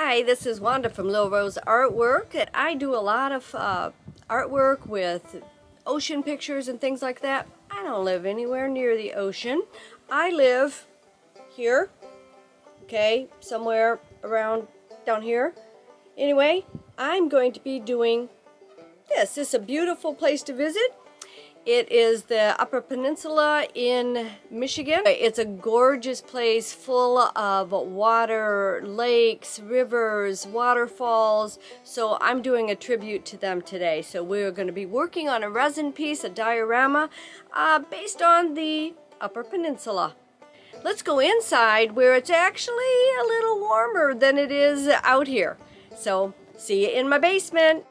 Hi, this is Wanda from Lil Rose Artwork. I do a lot of artwork with ocean pictures and things like that. I don't live anywhere near the ocean. I live here, okay, somewhere around down here. Anyway, I'm going to be doing this. This is a beautiful place to visit. It is the Upper Peninsula in Michigan. It's a gorgeous place full of water, lakes, rivers, waterfalls. So I'm doing a tribute to them today. So we're going to be working on a resin piece, a diorama, based on the Upper Peninsula. Let's go inside where it's actually a little warmer than it is out here. So see you in my basement.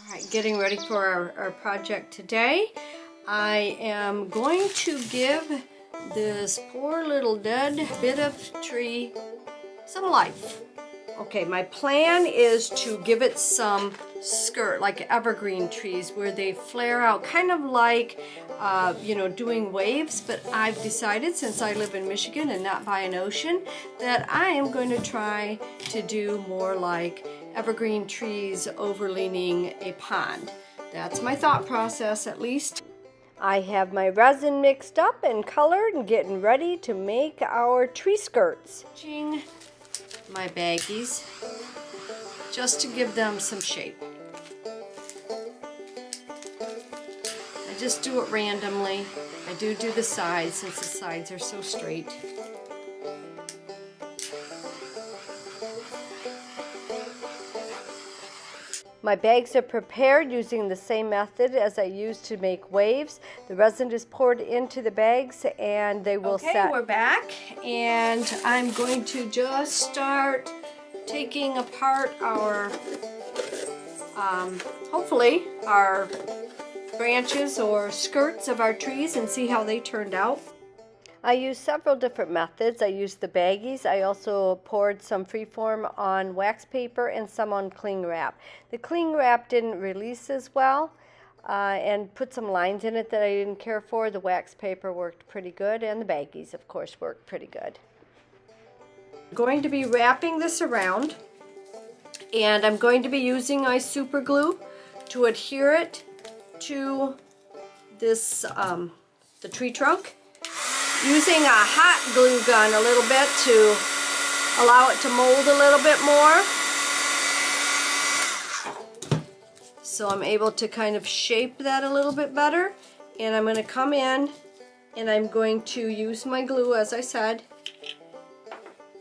Alright, getting ready for our project today. I am going to give this poor little dead bit of tree some life. Okay, my plan is to give it some skirt, like evergreen trees, where they flare out, kind of like, you know, doing waves. But I've decided, since I live in Michigan and not by an ocean, that I am going to try to do more like evergreen trees overleaning a pond. That's my thought process, at least. I have my resin mixed up and colored and getting ready to make our tree skirts. My baggies, just to give them some shape. I just do it randomly. I do the sides, since the sides are so straight. My bags are prepared using the same method as I used to make waves. The resin is poured into the bags and they will set. Okay, we're back, and I'm going to just start taking apart our, hopefully, our branches or skirts of our trees and see how they turned out. I used several different methods. I used the baggies. I also poured some freeform on wax paper and some on cling wrap. The cling wrap didn't release as well and put some lines in it that I didn't care for. The wax paper worked pretty good, and the baggies, of course, worked pretty good. I'm going to be wrapping this around, and I'm going to be using my super glue to adhere it to this, the tree trunk. Using a hot glue gun a little bit to allow it to mold a little bit more. So I'm able to kind of shape that a little bit better. And I'm going to come in and I'm going to use my glue, as I said,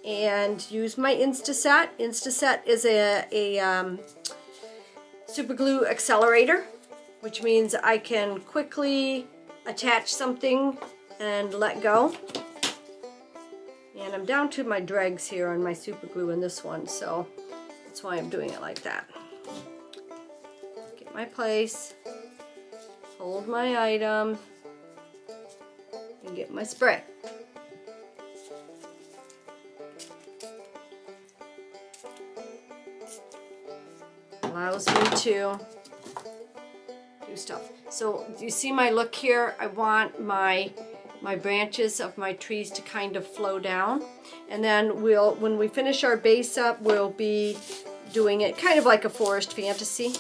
and use my Instaset. Instaset is a super glue accelerator, which means I can quickly attach something and let go. And I'm down to my dregs here on my super glue in this one, so that's why I'm doing it like that. Get my place, hold my item, and get my spray. Allows me to do stuff. So do you see my look here? I want my branches of my trees to kind of flow down, and then when we finish our base up, we'll be doing it kind of like a forest fantasy.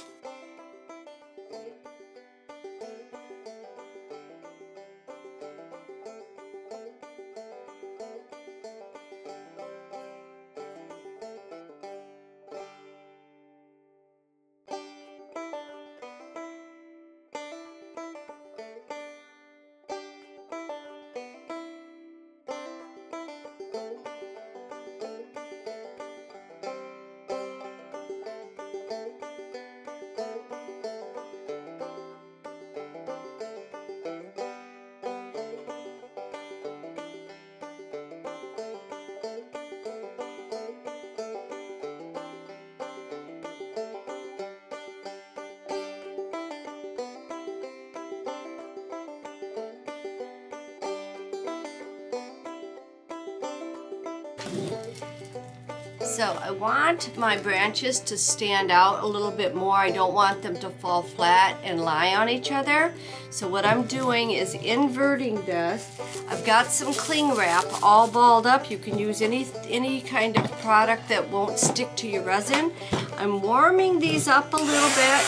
So I want my branches to stand out a little bit more. I don't want them to fall flat and lie on each other. So what I'm doing is inverting this. I've got some cling wrap all balled up. You can use any kind of product that won't stick to your resin. I'm warming these up a little bit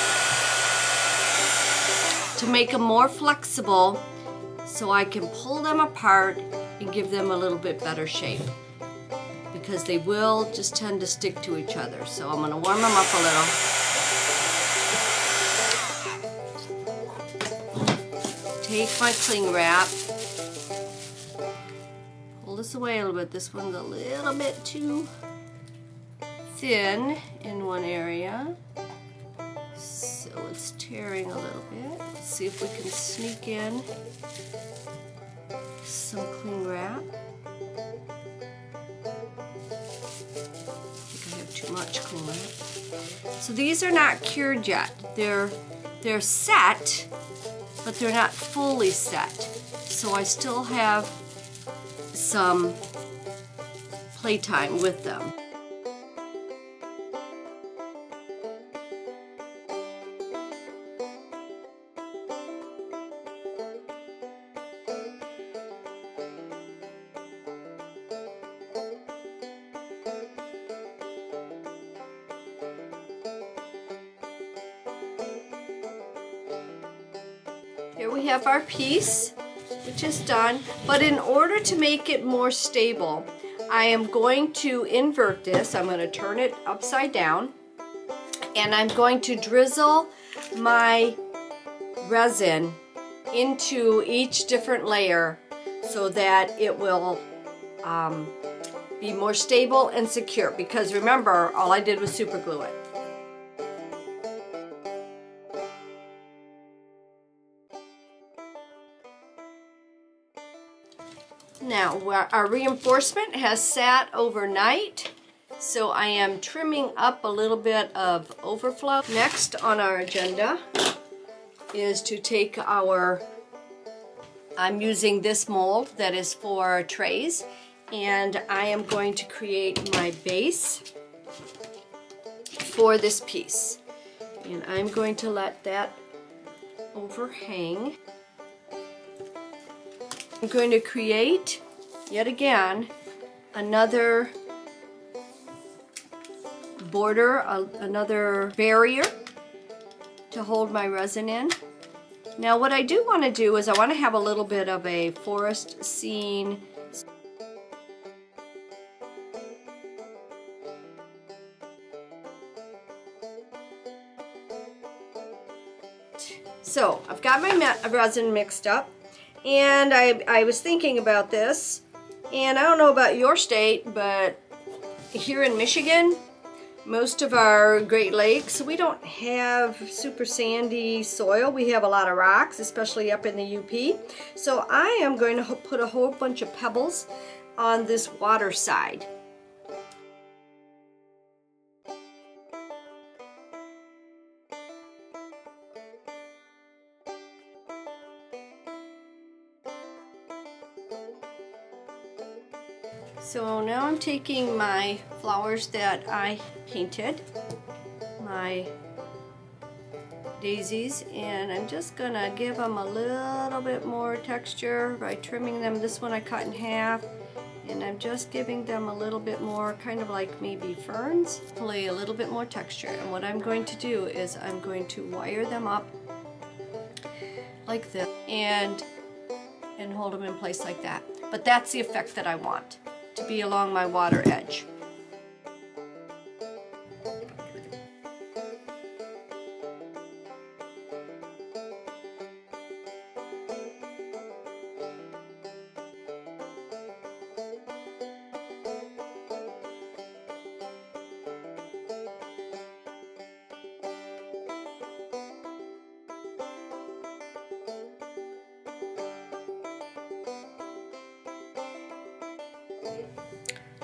to make them more flexible so I can pull them apart and give them a little bit better shape, because they will just tend to stick to each other. So I'm going to warm them up a little. Take my cling wrap, pull this away a little bit. This one's a little bit too thin in one area, so it's tearing a little bit. Let's see if we can sneak in some cling wrap. Too much cling wrap. So these are not cured yet. They're set, but they're not fully set. So I still have some playtime with them. Here we have our piece, which is done, but in order to make it more stable, I am going to invert this. I'm going to turn it upside down, and I'm going to drizzle my resin into each different layer so that it will be more stable and secure, because remember, all I did was super glue it. Now, our reinforcement has sat overnight, so I am trimming up a little bit of overflow. Next on our agenda is to take I'm using this mold that is for trays, and I am going to create my base for this piece. And I'm going to let that overhang. I'm going to create, yet again, another border, another barrier to hold my resin in. Now what I do want to do is I want to have a little bit of a forest scene. So I've got my resin mixed up. And I was thinking about this, and I don't know about your state, but here in Michigan, most of our Great Lakes, we don't have super sandy soil. We have a lot of rocks, especially up in the UP. So I am going to put a whole bunch of pebbles on this water side. So now I'm taking my flowers that I painted, my daisies, and I'm just gonna give them a little bit more texture by trimming them. This one I cut in half, and I'm just giving them a little bit more, kind of like maybe ferns, hopefully a little bit more texture. And what I'm going to do is I'm going to wire them up like this and hold them in place like that. But that's the effect that I want, to be along my water edge.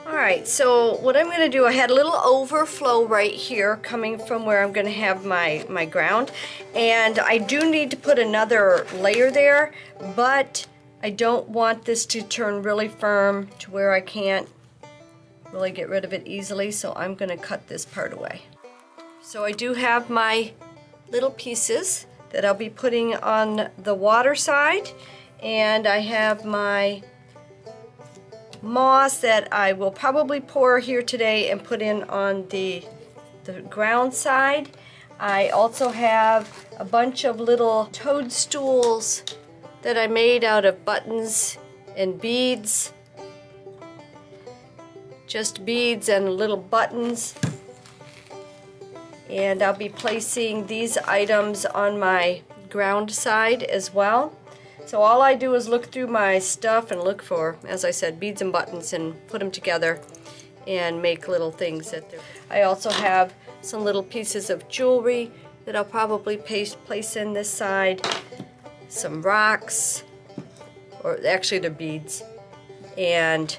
Alright, so what I'm going to do, I had a little overflow right here coming from where I'm going to have my ground, and I do need to put another layer there, but I don't want this to turn really firm to where I can't really get rid of it easily, so I'm going to cut this part away. So I do have my little pieces that I'll be putting on the water side, and I have my moss that I will probably pour here today and put in on the ground side. I also have a bunch of little toadstools that I made out of buttons and beads. Just beads and little buttons. And I'll be placing these items on my ground side as well. So all I do is look through my stuff and look for, as I said, beads and buttons and put them together and make little things. I also have some little pieces of jewelry that I'll probably place in this side. Some rocks, or actually they're beads, and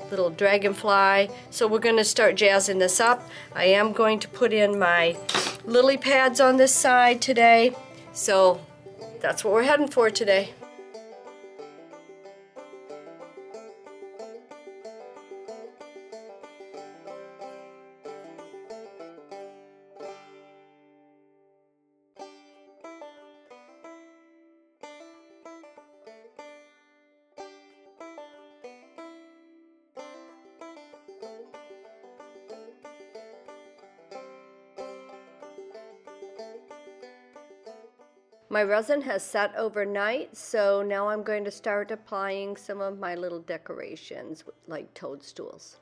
little dragonfly. So we're going to start jazzing this up. I am going to put in my lily pads on this side today. So that's what we're heading for today. My resin has set overnight, so now I'm going to start applying some of my little decorations, like toadstools.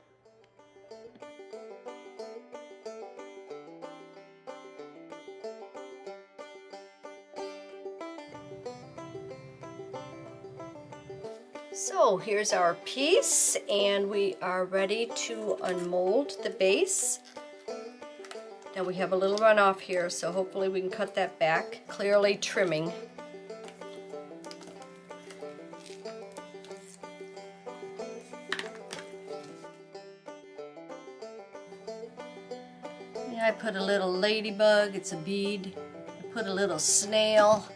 So here's our piece, and we are ready to unmold the base. Now we have a little runoff here, so hopefully we can cut that back, clearly trimming. Yeah, I put a little ladybug, it's a bead. I put a little snail.